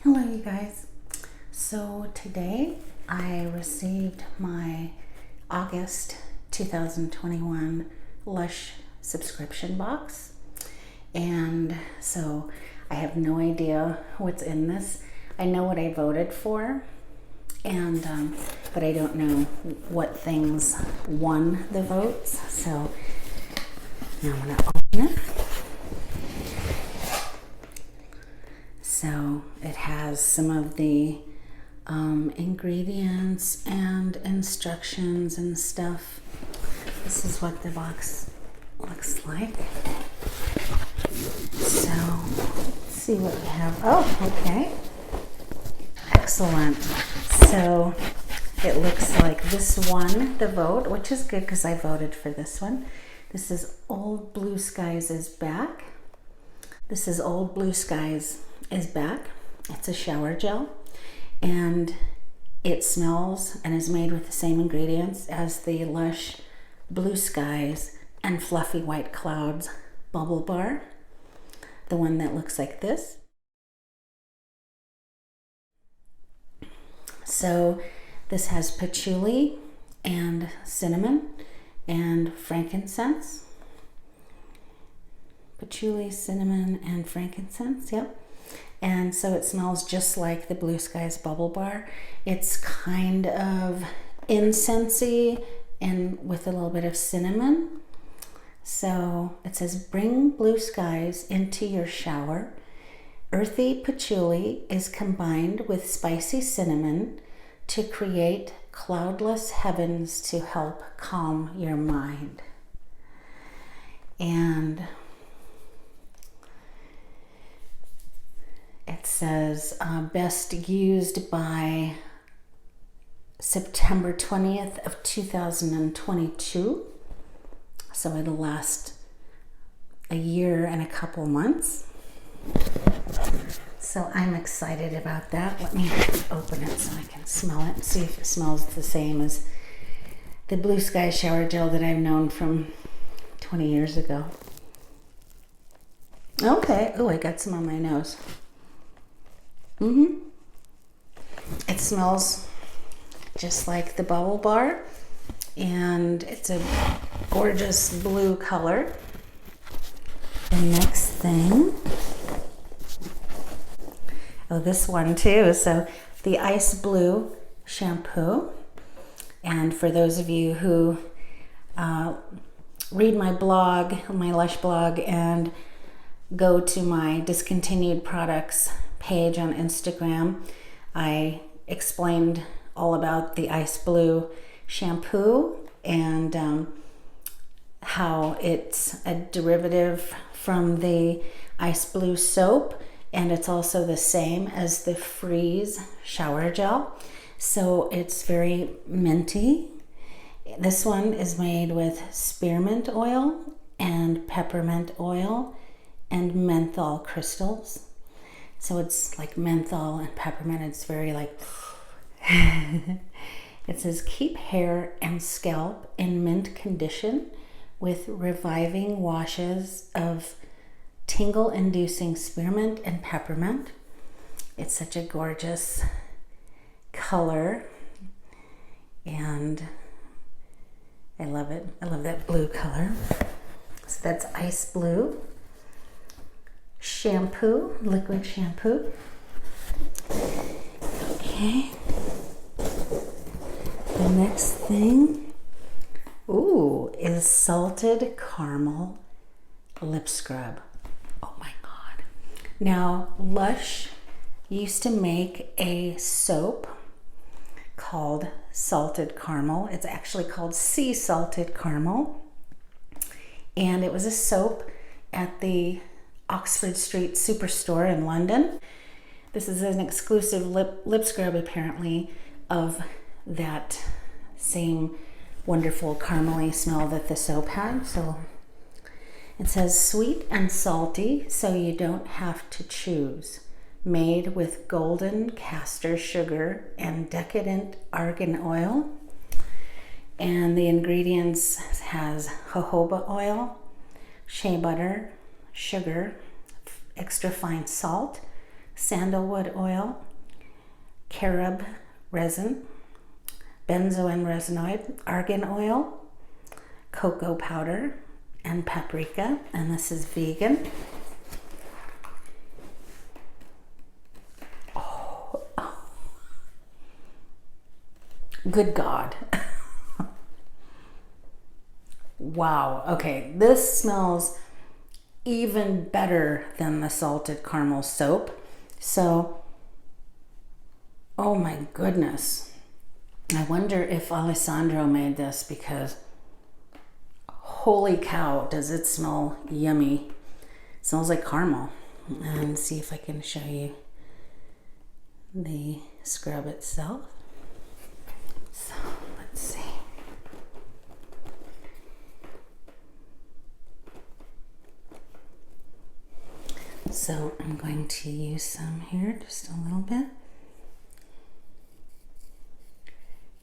Hello you guys. So today I received my August 2021 Lush subscription box, and so I have no idea what's in this. I know what I voted for, and but I don't know what things won the votes. So now I'm gonna open it. So it has some of the ingredients and instructions and stuff. This is what the box looks like. So let's see what we have. Oh, okay. Excellent. So it looks like this won the vote, which is good because I voted for this one. This is Old Blue Skies is Back. This is Old Blue Skies is Back. It's a shower gel, and it smells and is made with the same ingredients as the Lush Blue Skies and Fluffy White Clouds Bubble Bar, the one that looks like this. So this has patchouli and cinnamon and frankincense. Patchouli, cinnamon, and frankincense, yep. And so it smells just like the Blue Skies Bubble Bar. It's kind of incensey and with a little bit of cinnamon. So it says, bring blue skies into your shower. Earthy patchouli is combined with spicy cinnamon to create cloudless heavens to help calm your mind. And it says best used by September 20th of 2022. So it'll last a year and a couple months. So I'm excited about that. Let me open it so I can smell it and see if it smells the same as the Blue Sky shower gel that I've known from 20 years ago. Okay. Oh, I got some on my nose. It smells just like the Bubble Bar, and it's a gorgeous blue color. The next thing, oh, this one too. So the Ice Blue Shampoo. And for those of you who read my blog, my Lush blog, and go to my discontinued products page on Instagram, I explained all about the Ice Blue shampoo and how it's a derivative from the Ice Blue soap, and it's also the same as the Freeze shower gel. So it's very minty. This one is made with spearmint oil and peppermint oil and menthol crystals. So it's like menthol and peppermint. It's very like, it says keep hair and scalp in mint condition with reviving washes of tingle-inducing spearmint and peppermint. It's such a gorgeous color, and I love it. I love that blue color. So that's Ice Blue shampoo, liquid shampoo. Okay. The next thing, ooh, is salted caramel lip scrub. Oh my God. Now, Lush used to make a soap called salted caramel. It's actually called sea salted caramel. And it was a soap at the Oxford Street Superstore in London. This is an exclusive lip scrub, apparently, of that same wonderful caramely smell that the soap had. So it says sweet and salty, so you don't have to choose. Made with golden castor sugar and decadent argan oil. And the ingredients has jojoba oil, shea butter, sugar, extra fine salt, sandalwood oil, carob resin, benzoin resinoid, argan oil, cocoa powder, and paprika, and this is vegan. Oh, good God. Wow, okay, this smells even better than the salted caramel soap. So, oh my goodness. I wonder if Alessandro made this, because holy cow, does it smell yummy. It smells like caramel. And see if I can show you the scrub itself. So, let's see. So I'm going to use some here, just a little bit.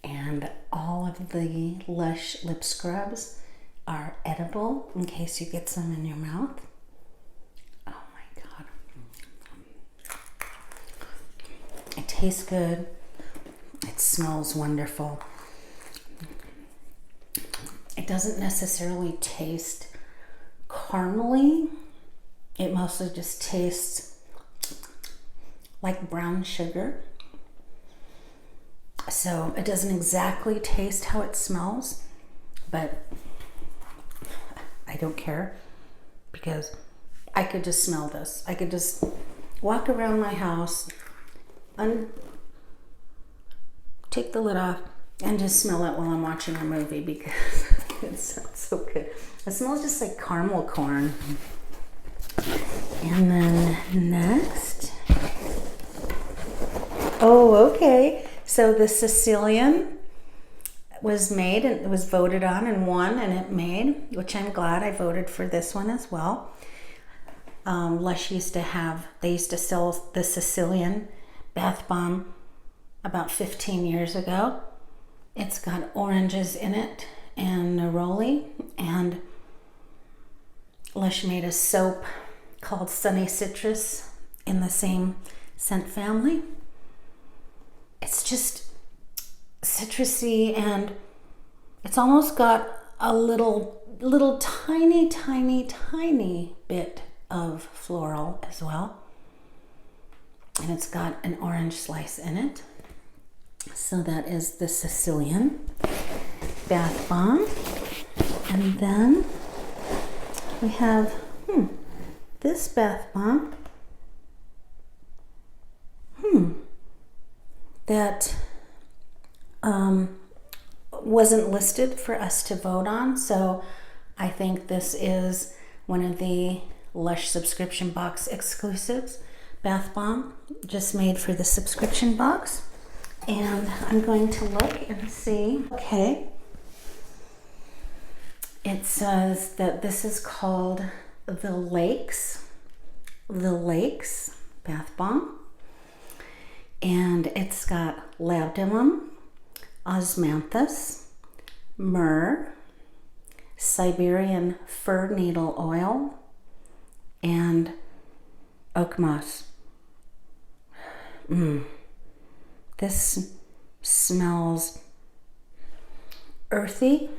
And all of the Lush lip scrubs are edible in case you get some in your mouth. Oh my God. It tastes good. It smells wonderful. It doesn't necessarily taste caramely. It mostly just tastes like brown sugar. So it doesn't exactly taste how it smells, but I don't care, because I could just smell this. I could just walk around my house, take the lid off, and just smell it while I'm watching a movie, because it sounds so good. It smells just like caramel corn. And then next, oh, okay. So the Sicilian was made, and it was voted on and won, and it made, which I'm glad I voted for this one as well. Lush used to sell the Sicilian bath bomb about 15 years ago. It's got oranges in it and neroli, and Lush made a soap called Sunny Citrus in the same scent family. It's just citrusy, and it's almost got a little tiny bit of floral as well. And it's got an orange slice in it. So that is the Sicilian bath bomb. And then we have this bath bomb that wasn't listed for us to vote on, so I think this is one of the Lush subscription box exclusives bath bomb, just made for the subscription box. And I'm going to look and see. Okay, it says that this is called the Lakes bath bomb, and it's got labdanum, osmanthus, myrrh, Siberian fir needle oil, and oak moss. This smells earthy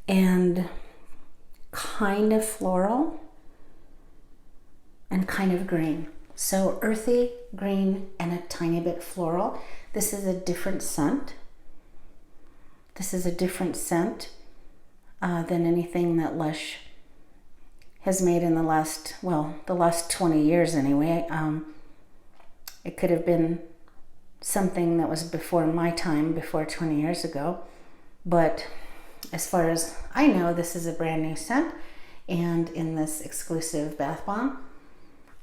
and kind of floral and kind of green. So earthy, green, and a tiny bit floral. This is a different scent. This is a different scent than anything that Lush has made in the last 20 years anyway. It could have been something that was before my time, before 20 years ago. But as far as I know, this is a brand new scent. And in this exclusive bath bomb,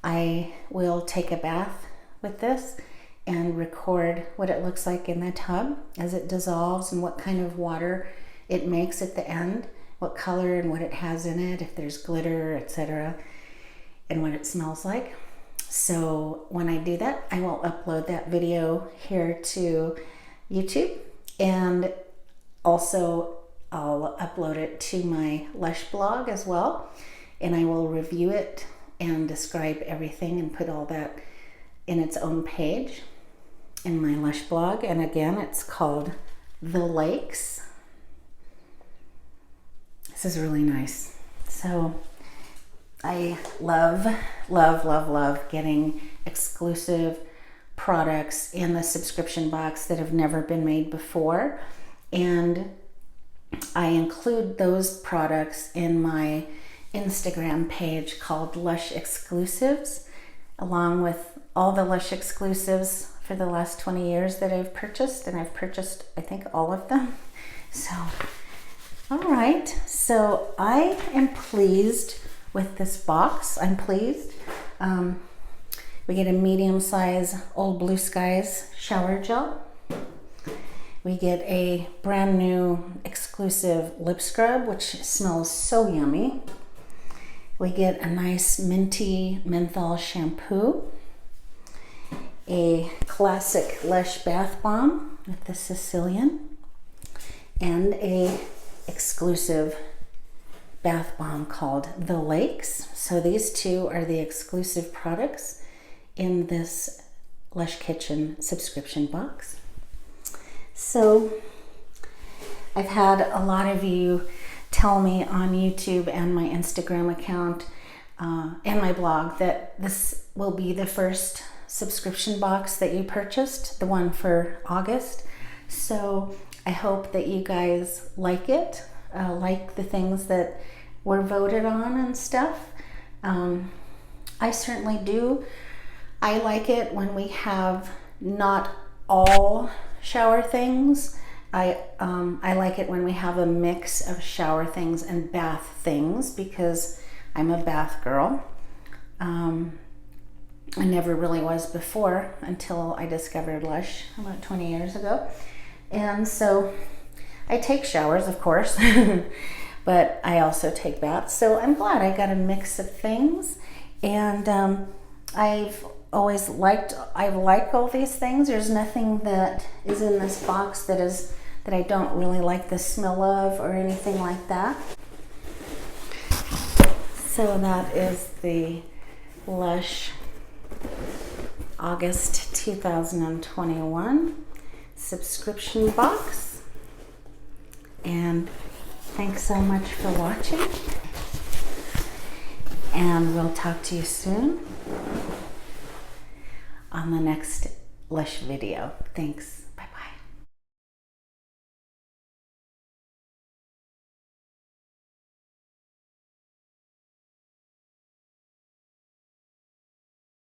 I will take a bath with this and record what it looks like in the tub as it dissolves, and what kind of water it makes at the end, what color and what it has in it, if there's glitter, etc., and what it smells like. So when I do that, I will upload that video here to YouTube, and also I'll upload it to my Lush blog as well, and I will review it and describe everything and put all that in its own page in my Lush blog. And again, it's called The Lakes. This is really nice. So I love, love, love, love getting exclusive products in the subscription box that have never been made before. And I include those products in my Instagram page called Lush Exclusives, along with all the Lush exclusives for the last 20 years that I've purchased, and I've purchased, I think, all of them. So, all right. So I am pleased with this box. I'm pleased. We get a medium size Old Blue Skies shower gel. We get a brand new exclusive lip scrub, which smells so yummy. We get a nice minty menthol shampoo, a classic Lush bath bomb with the Sicilian, and a exclusive bath bomb called The Lakes. So these two are the exclusive products in this Lush Kitchen subscription box. So I've had a lot of you tell me on YouTube and my Instagram account and my blog that this will be the first subscription box that you purchased, the one for August. So I hope that you guys like it, like the things that were voted on and stuff. I certainly do. I like it when we have not all shower things. I like it when we have a mix of shower things and bath things, because I'm a bath girl. I never really was before until I discovered Lush about 20 years ago. And so I take showers, of course, but I also take baths. So I'm glad I got a mix of things. And I've liked all these things. There's nothing that is in this box that I don't really like the smell of or anything like that. So that is the Lush August 2021 subscription box. And thanks so much for watching. And we'll talk to you soon on the next Lush video. Thanks.